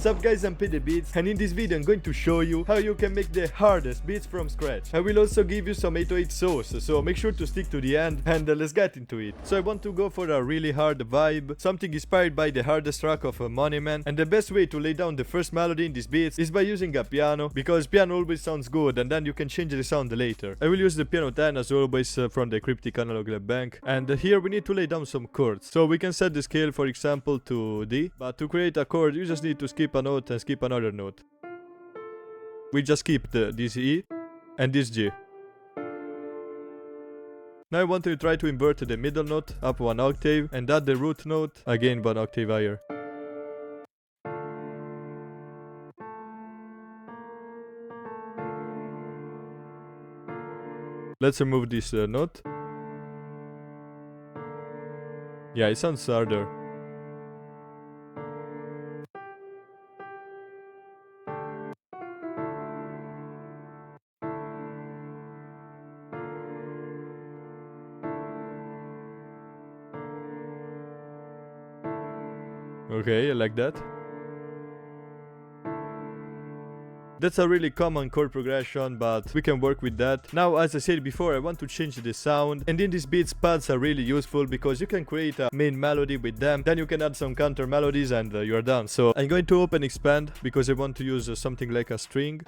What's up guys, I'm pedebeats, and in this video I'm going to show you how you can make the hardest beats from scratch. I will also give you some 808 sauce, so make sure to stick to the end and let's get into it. So I want to go for a really hard vibe, something inspired by the hardest track of Money Man, and the best way to lay down the first melody in these beats is by using a piano, because piano always sounds good and then you can change the sound later. I will use the piano 10 as always from the Cryptic Analog Lab Bank, and here we need to lay down some chords. So we can set the scale for example to D, but to create a chord you just need to skip a note and skip another note. We just keep this E and this G. Now I want to try to invert the middle note up 1 octave and add the root note again 1 octave higher. Let's remove this note. Yeah, it sounds harder. Okay, I like that. That's a really common chord progression, but we can work with that. Now, as I said before, I want to change the sound, and in these beats pads are really useful because you can create a main melody with them, then you can add some counter melodies and you're done. So I'm going to open expand because I want to use something like a string.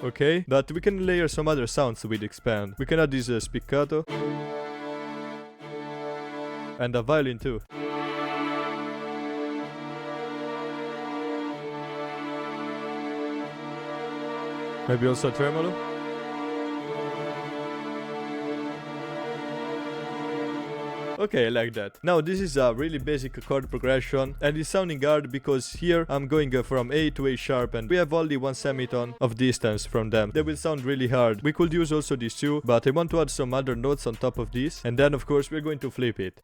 Okay, but we can layer some other sounds with expand. We can add this spiccato and a violin too. Maybe also a tremolo. Okay, I like that. Now this is a really basic chord progression and it's sounding hard because here I'm going from A to A sharp and we have only one semitone of distance from them. They will sound really hard. We could use also these two, but I want to add some other notes on top of this, and then of course we're going to flip it.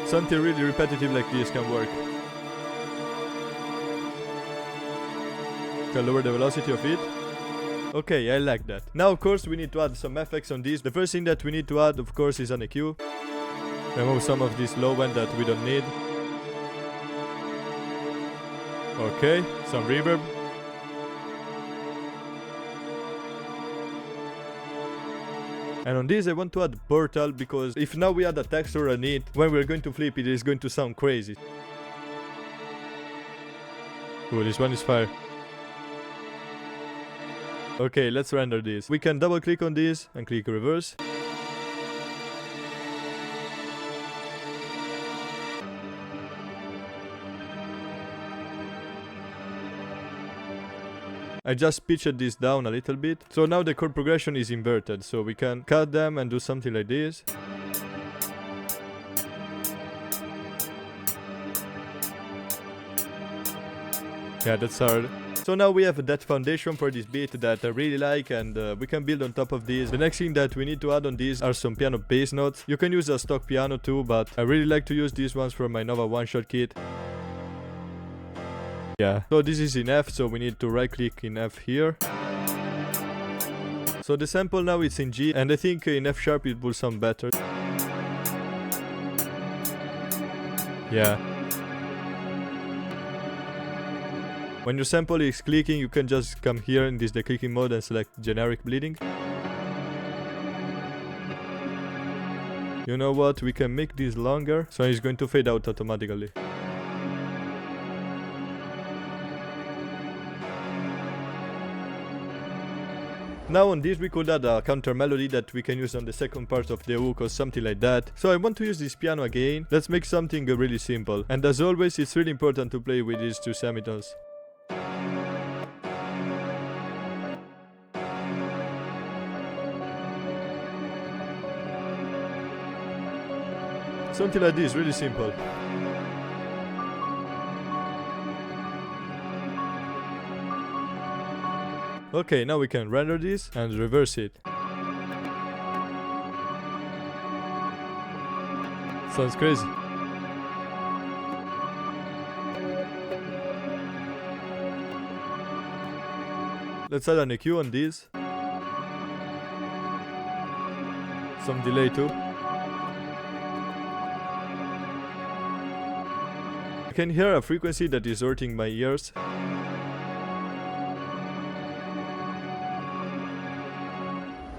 Something really repetitive like this can work. Can lower the velocity of it. Okay, I like that. Now of course we need to add some effects on this. The first thing that we need to add of course is an EQ. Remove some of this low end that we don't need. Okay, some reverb. And on this I want to add portal because if now we add a texture on it, when we're going to flip it is going to sound crazy. Ooh, this one is fire. Okay, let's render this. We can double click on this and click reverse. I just pitched this down a little bit. So now the chord progression is inverted. So we can cut them and do something like this. Yeah, that's hard. So now we have that foundation for this beat that I really like, and we can build on top of this. The next thing that we need to add on this are some piano bass notes. You can use a stock piano too, but I really like to use these ones from my Nova one-shot kit. Yeah, so this is in F, so we need to right click in F here. So the sample now is in G, and I think in F sharp it will sound better. Yeah. When your sample is clicking, you can just come here in this the clicking mode and select generic bleeding. You know what, we can make this longer, so it's going to fade out automatically. Now on this we could add a counter melody that we can use on the second part of the hook or something like that. So I want to use this piano again. Let's make something really simple. And as always, it's really important to play with these two semitones. Something like this, really simple. Okay, now we can render this and reverse it. Sounds crazy. Let's add an EQ on this. Some delay too. I can hear a frequency that is hurting my ears.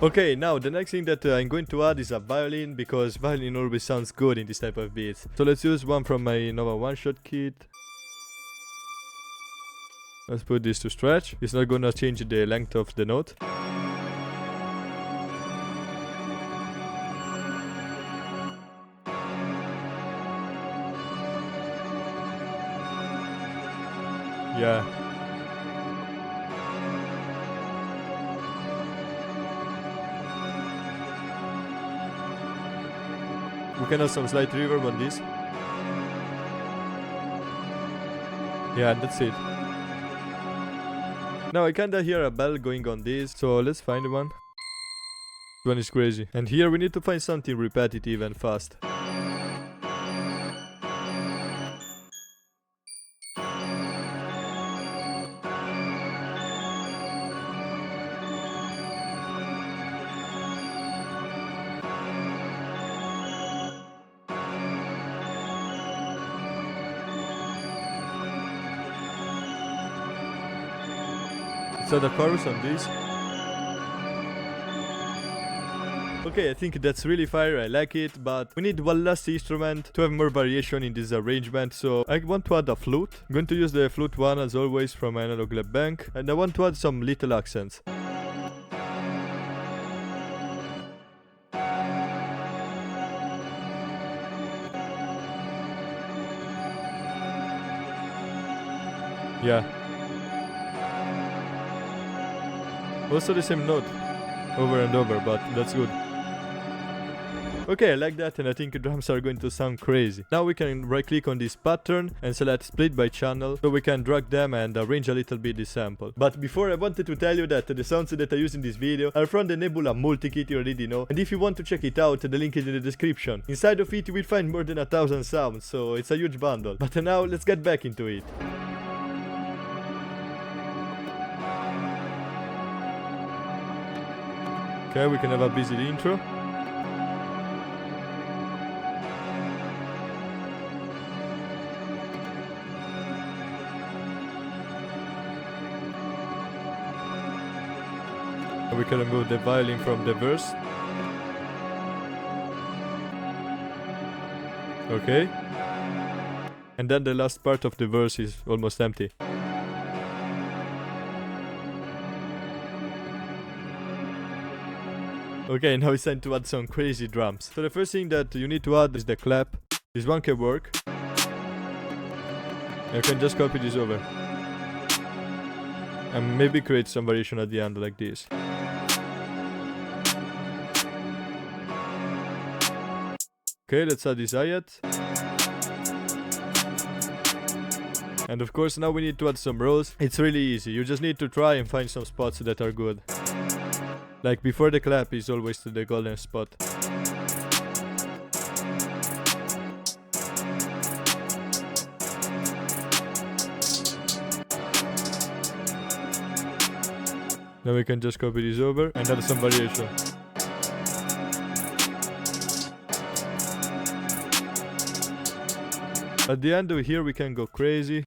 Okay, now the next thing that I'm going to add is a violin, because violin always sounds good in this type of beats. So let's use one from my Nova one-shot kit. Let's put this to stretch. It's not gonna change the length of the note. Yeah. We can have some slight reverb on this. Yeah, that's it. Now I kinda hear a bell going on this, so let's find one. This one is crazy. And here we need to find something repetitive and fast. So the chorus on this. Okay, I think that's really fire, I like it, but we need one last instrument to have more variation in this arrangement, so I want to add a flute. I'm going to use the flute one as always from my analog lab bank, and I want to add some little accents. Yeah. Also the same note, over and over, but that's good. Okay, I like that, and I think drums are going to sound crazy. Now we can right click on this pattern and select split by channel, so we can drag them and arrange a little bit the sample. But before, I wanted to tell you that the sounds that I use in this video are from the Nebula Multi Kit, you already know, and if you want to check it out, the link is in the description. Inside of it you will find more than 1,000 sounds, so it's a huge bundle. But now let's get back into it. Okay, we can have a busy intro. We can remove the violin from the verse. Okay. And then the last part of the verse is almost empty. Okay, now it's time to add some crazy drums. So the first thing that you need to add is the clap. This one can work. You can just copy this over. And maybe create some variation at the end like this. Okay, let's add this hi-hat. And of course now we need to add some rolls. It's really easy, you just need to try and find some spots that are good. Like before the clap is always the golden spot. Now we can just copy this over and add some variation. At the end of here we can go crazy.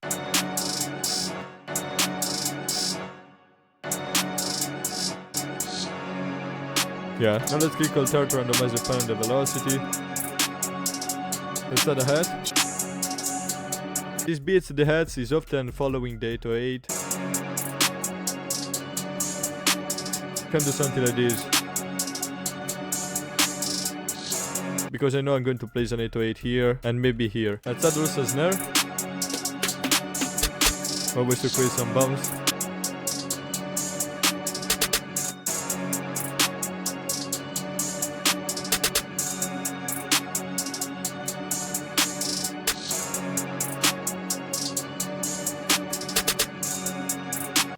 Yeah, now let's click Alt Tab to randomize the fan and the velocity. Let's add a hat. This beats the hats is often following the 808. Can do something like this. Because I know I'm going to place an 808 here and maybe here. Let's add also a snare. Always to create some bounce.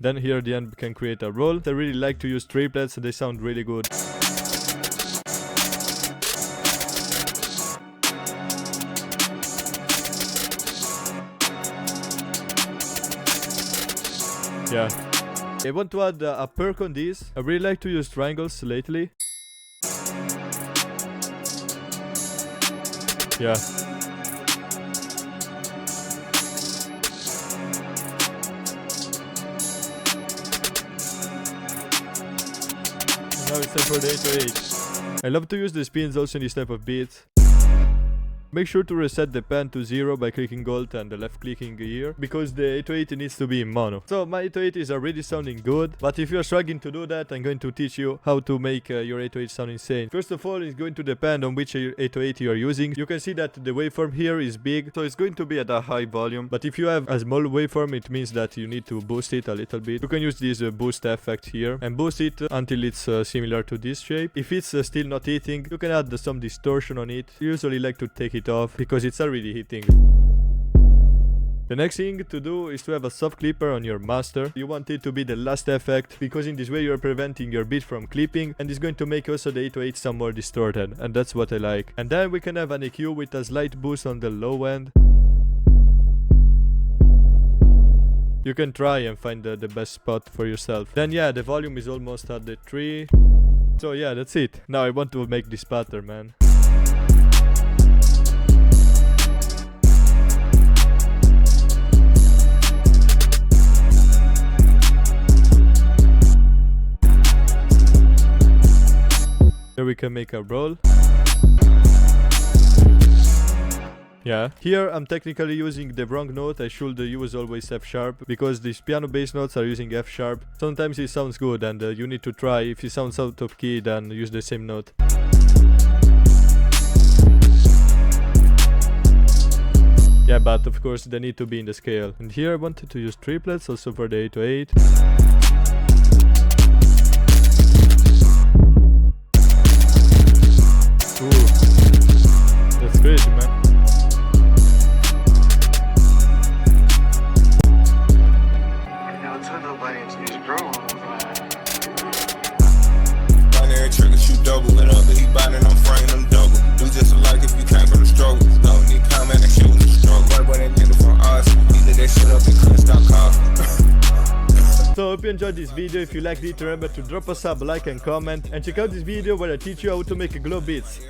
Then here at the end we can create a roll. I really like to use triplets, they sound really good. Yeah. I want to add a perk on this. I really like to use triangles lately. Yeah. Now it's time for the 808. I love to use the spins also in this type of beats. Make sure to reset the pan to 0 by clicking Alt and left clicking here, because the 808 needs to be in mono. So my 808 is already sounding good, but if you're struggling to do that, I'm going to teach you how to make your 808 sound insane. First of all, it's going to depend on which 808 you are using. You can see that the waveform here is big, so it's going to be at a high volume. But if you have a small waveform, it means that you need to boost it a little bit. You can use this boost effect here and boost it until it's similar to this shape. If it's still not hitting, you can add some distortion on it. I usually like to take it off because it's already hitting. The next thing to do is to have a soft clipper on your master. You want it to be the last effect, because in this way you're preventing your beat from clipping, and it's going to make also the 808 sound more distorted, and that's what I like. And then we can have an EQ with a slight boost on the low end. You can try and find the best spot for yourself. Then yeah, the volume is almost at the 3. So yeah, that's it. Now I want to make this pattern, man. Here we can make a roll. Yeah. Here I'm technically using the wrong note. I should use always F sharp, because these piano bass notes are using F sharp. Sometimes it sounds good and you need to try. If it sounds out of key, then use the same note. Yeah, but of course they need to be in the scale. And here I wanted to use triplets also for the 808. Ooh, that's crazy, man. Binary trigger shoot double, and other he binding, I'm frying them double. Do just like if you came from the struggle. No need comment, that shit was a struggle. Right when they did it from us, either they shut up and couldn't stop coughing. So hope you enjoyed this video. If you liked it, remember to drop a sub, like and comment, and check out this video where I teach you how to make glow beats.